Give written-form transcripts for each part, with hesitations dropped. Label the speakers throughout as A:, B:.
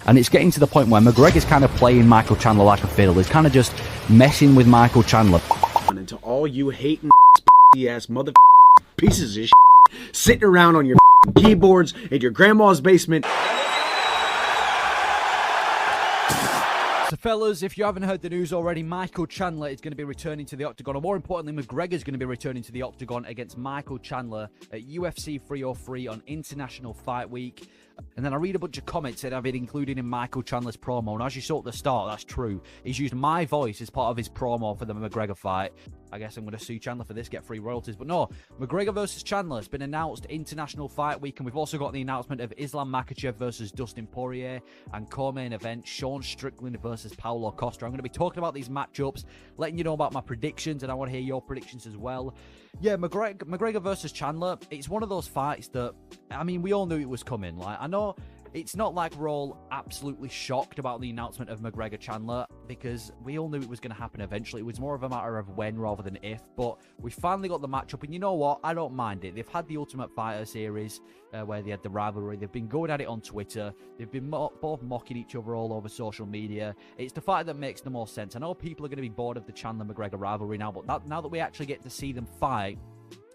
A: And it's getting to the point where McGregor's kind of playing Michael Chandler like a fiddle. He's kind of just messing with Michael Chandler.
B: And to all you hating ass mother pieces of shit sitting around on your keyboards in your grandma's basement.
C: So fellas, if you haven't heard the news already, Michael Chandler is going to be returning to the Octagon, or more importantly, McGregor's going to be returning to the Octagon against Michael Chandler at UFC 303 on International Fight Week. And then I read a bunch of comments that I've been including in Michael Chandler's promo, and as you saw at the start, that's true. He's used my voice as part of his promo for the McGregor fight. I guess I'm going to sue Chandler for this, get free royalties. But no, McGregor versus Chandler has been announced International Fight Week, and we've also got the announcement of Islam Makev versus Dustin Poirier, and co-main event, Sean Strickland versus Paulo Costa. I'm going to be talking about these matchups, letting you know about my predictions, and I want to hear your predictions as well. Yeah, McGregor versus Chandler, it's one of those fights that, I mean, we all knew it was coming. Like, I know it's not like we're all absolutely shocked about the announcement of McGregor-Chandler, because we all knew it was going to happen eventually. It was more of a matter of when rather than if, but we finally got the matchup, and you know what? I don't mind it. They've had the Ultimate Fighter series where they had the rivalry. They've been going at it on Twitter. They've been both mocking each other all over social media. It's the fight that makes the most sense. I know people are going to be bored of the Chandler-McGregor rivalry now, but now that we actually get to see them fight,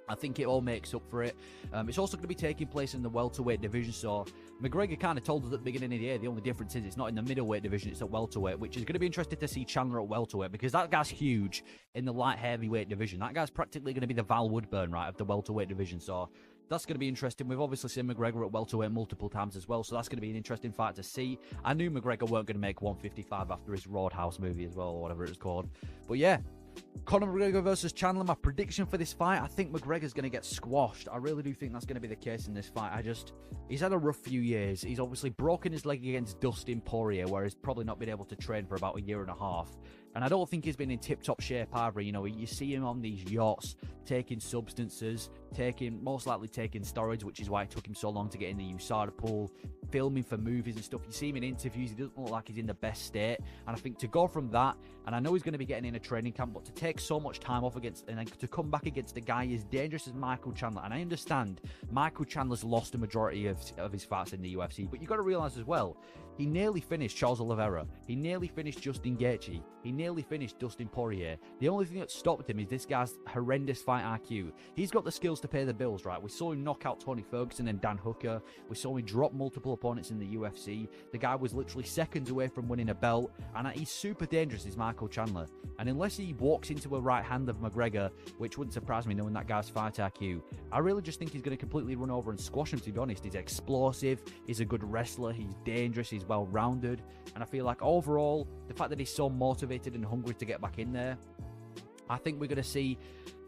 C: I think it all makes up for it. It's also going to be taking place in the welterweight division, so McGregor kind of told us at the beginning of the year the only difference is it's not in the middleweight division, it's at welterweight, which is going to be interesting to see Chandler at welterweight, because that guy's huge in the light heavyweight division. That guy's practically going to be the Val Woodburn, right, of the welterweight division, so that's going to be interesting. We've obviously seen McGregor at welterweight multiple times as well, so that's going to be an interesting fight to see. I knew McGregor weren't going to make 155 after his Roadhouse movie as well, or whatever it was called, but yeah. Conor McGregor versus Chandler, my prediction for this fight, I think McGregor's going to get squashed. I really do think that's going to be the case in this fight. He's had a rough few years. He's obviously broken his leg against Dustin Poirier, where he's probably not been able to train for about a year and a half. And I don't think he's been in tip-top shape either. You know, you see him on these yachts, taking substances, most likely taking steroids, which is why it took him so long to get in the USADA pool, filming for movies and stuff. You see him in interviews, he doesn't look like he's in the best state. And I think to go from that, and I know he's going to be getting in a training camp, but to take so much time off against, and then to come back against a guy as dangerous as Michael Chandler, and I understand Michael Chandler's lost a majority of his fights in the UFC, but you've got to realize as well, he nearly finished Charles Oliveira. He nearly finished Justin Gaethje. He nearly finished Dustin Poirier. The only thing that stopped him is this guy's horrendous fight IQ. He's got the skills to pay the bills, right? We saw him knock out Tony Ferguson and Dan Hooker. We saw him drop multiple opponents in the UFC. The guy was literally seconds away from winning a belt, and he's super dangerous, is Michael Chandler. And unless he walks into a right hand of McGregor, which wouldn't surprise me knowing that guy's fight IQ, I really just think he's going to completely run over and squash him, to be honest. He's explosive, he's a good wrestler, he's dangerous, he's well-rounded, and I feel like overall, the fact that he's so motivated and hungry to get back in there, I think we're going to see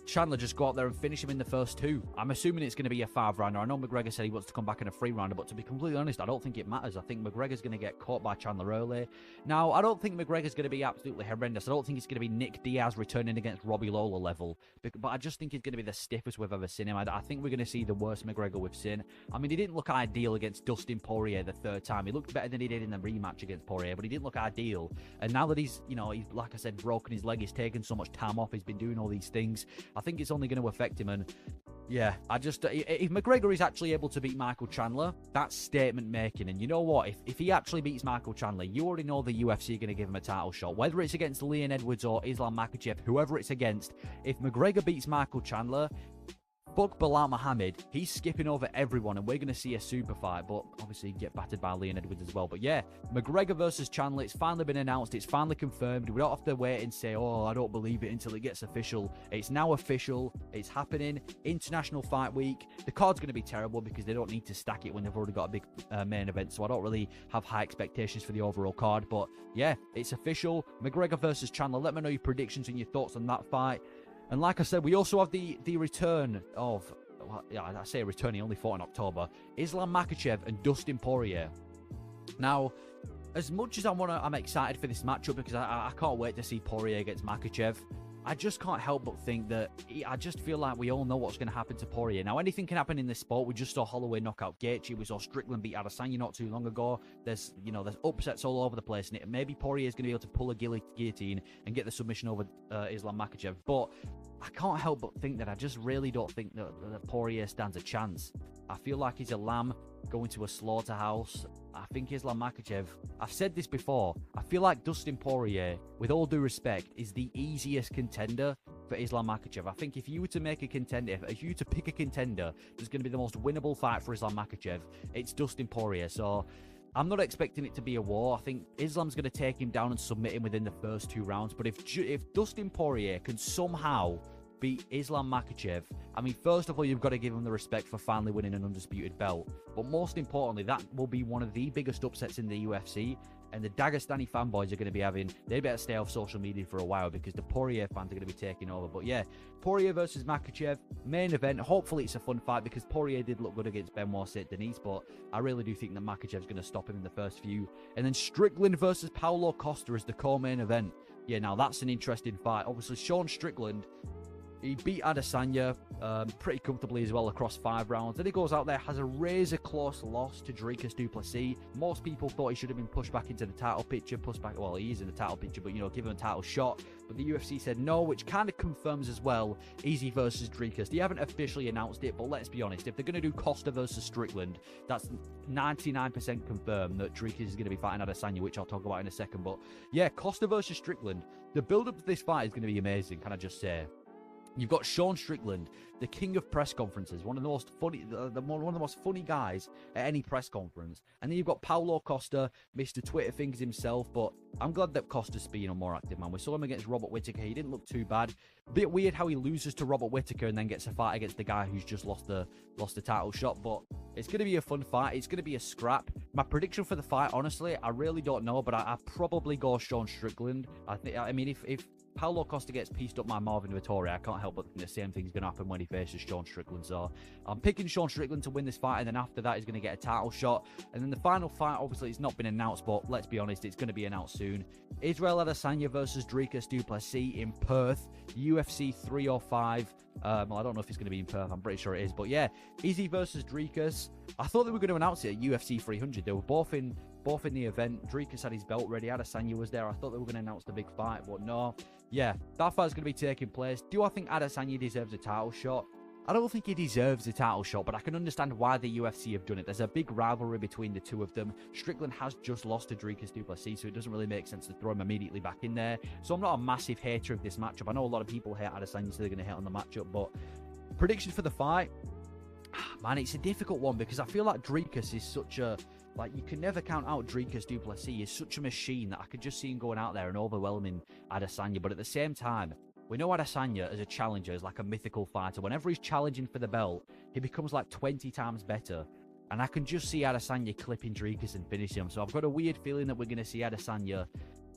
C: Chandler just go out there and finish him in the first two. I'm assuming it's going to be a 5-rounder. I know McGregor said he wants to come back in a 3-rounder, but to be completely honest, I don't think it matters. I think McGregor's going to get caught by Chandler early. Now, I don't think McGregor's going to be absolutely horrendous. I don't think it's going to be Nick Diaz returning against Robbie Lawler level, but I just think he's going to be the stiffest we've ever seen him. I think we're going to see the worst McGregor we've seen. I mean, he didn't look ideal against Dustin Poirier the third time. He looked better than he did in the rematch against Poirier, but he didn't look ideal. And now that he's, he's, like I said, broken his leg, he's taken so much time off, he's been doing all these things, I think it's only going to affect him. And yeah, if McGregor is actually able to beat Michael Chandler, that's statement making. And you know what, if he actually beats Michael Chandler, you already know the UFC are going to give him a title shot, whether it's against Leon Edwards or Islam Makhachev, whoever it's against. If McGregor beats Michael Chandler, fuck Belal Muhammad, he's skipping over everyone, and we're going to see a super fight, but obviously get battered by Leon Edwards as well. But yeah, McGregor versus Chandler, it's finally been announced, it's finally confirmed. We don't have to wait and say, oh, I don't believe it until it gets official. It's now official, it's happening, International Fight Week. The card's going to be terrible because they don't need to stack it when they've already got a big main event, so I don't really have high expectations for the overall card. But yeah, it's official, McGregor versus Chandler. Let me know your predictions and your thoughts on that fight. And like I said, we also have the return of, well, yeah, I say return, he only fought in October, Islam Makhachev and Dustin Poirier. Now, as much as I'm excited for this matchup because I can't wait to see Poirier against Makhachev, I just can't help but think that I just feel like we all know what's going to happen to Poirier. Now, anything can happen in this sport. We just saw Holloway knock out Gaethje. We saw Strickland beat Adesanya not too long ago. There's upsets all over the place, and maybe Poirier is going to be able to pull a guillotine and get the submission over Islam Makhachev. But I can't help but think that I just really don't think that Poirier stands a chance. I feel like he's a lamb going to a slaughterhouse. I think Islam Makachev, I've said this before, I feel like Dustin Poirier, with all due respect, is the easiest contender for Islam Makachev. I think if you were to make a contender, if you were to pick a contender that's going to be the most winnable fight for Islam Makachev, it's Dustin Poirier. So I'm not expecting it to be a war. I think Islam's going to take him down and submit him within the first 2 rounds. But if Dustin Poirier can somehow beat Islam Makachev, I mean, first of all, you've got to give him the respect for finally winning an undisputed belt. But most importantly, that will be one of the biggest upsets in the UFC. And the Dagestani fanboys are going to be having, they better stay off social media for a while because the Poirier fans are going to be taking over. But yeah, Poirier versus Makachev, main event. Hopefully it's a fun fight because Poirier did look good against Benoit Saint-Denis, but I really do think that Makachev's going to stop him in the first few. And then Strickland versus Paulo Costa is the co-main event. Yeah, now that's an interesting fight. Obviously, Sean Strickland, he beat Adesanya pretty comfortably as well across 5 rounds. Then he goes out there, has a razor-close loss to Dricus du Plessis. Most people thought he should have been pushed back into the title picture, well, he is in the title picture, but, you know, give him a title shot. But the UFC said no, which kind of confirms as well Easy versus Dricus. They haven't officially announced it, but let's be honest, if they're going to do Costa versus Strickland, that's 99% confirmed that Dricus is going to be fighting Adesanya, which I'll talk about in a second. But yeah, Costa versus Strickland, the build-up to this fight is going to be amazing, can I just say. You've got Sean Strickland, the king of press conferences, one of the most funny, one of the most funny guys at any press conference. And then you've got Paulo Costa, Mr. Twitter Things himself. But I'm glad that Costa's being a more active man. We saw him against Robert Whittaker. He didn't look too bad. Bit weird how he loses to Robert Whittaker and then gets a fight against the guy who's just lost the title shot. But it's going to be a fun fight. It's going to be a scrap. My prediction for the fight, honestly, I really don't know, but I probably go Sean Strickland. I mean, if Paulo Costa gets pieced up by Marvin Vettori, I can't help but think the same thing's going to happen when he faces Sean Strickland. So I'm picking Sean Strickland to win this fight, and then after that, he's going to get a title shot. And then the final fight, obviously, it's not been announced, but let's be honest, it's going to be announced soon. Israel Adesanya versus Dricus du Plessis in Perth, UFC 305. Well, I don't know if it's going to be in Perth. I'm pretty sure it is. But yeah, Izzy versus Dricus. I thought they were going to announce it at UFC 300. They were both in the event. Dricus had his belt ready. Adesanya was there. I thought they were going to announce the big fight, but no. Yeah, that fight's going to be taking place. Do I think Adesanya deserves a title shot? I don't think he deserves a title shot, but I can understand why the UFC have done it. There's a big rivalry between the two of them. Strickland has just lost to Dricus du Plessis, so it doesn't really make sense to throw him immediately back in there. So I'm not a massive hater of this matchup. I know a lot of people hate Adesanya, so they're going to hate on the matchup, but predictions for the fight? Man, it's a difficult one because I feel like Dricus is such a... Like, you can never count out Dricus du Plessis. He's such a machine that I could just see him going out there and overwhelming Adesanya. But at the same time, we know Adesanya as a challenger is like a mythical fighter. Whenever he's challenging for the belt, he becomes like 20 times better. And I can just see Adesanya clipping Dricus and finishing him. So I've got a weird feeling that we're going to see Adesanya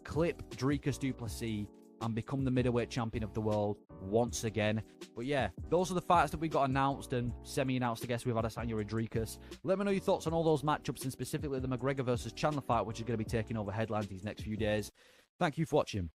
C: clip Dricus du Plessis and become the middleweight champion of the world once again. But yeah, those are the fights that we got announced and semi-announced, I guess, with Adesanya and Dricus. Let me know your thoughts on all those matchups and specifically the McGregor versus Chandler fight, which is going to be taking over headlines these next few days. Thank you for watching.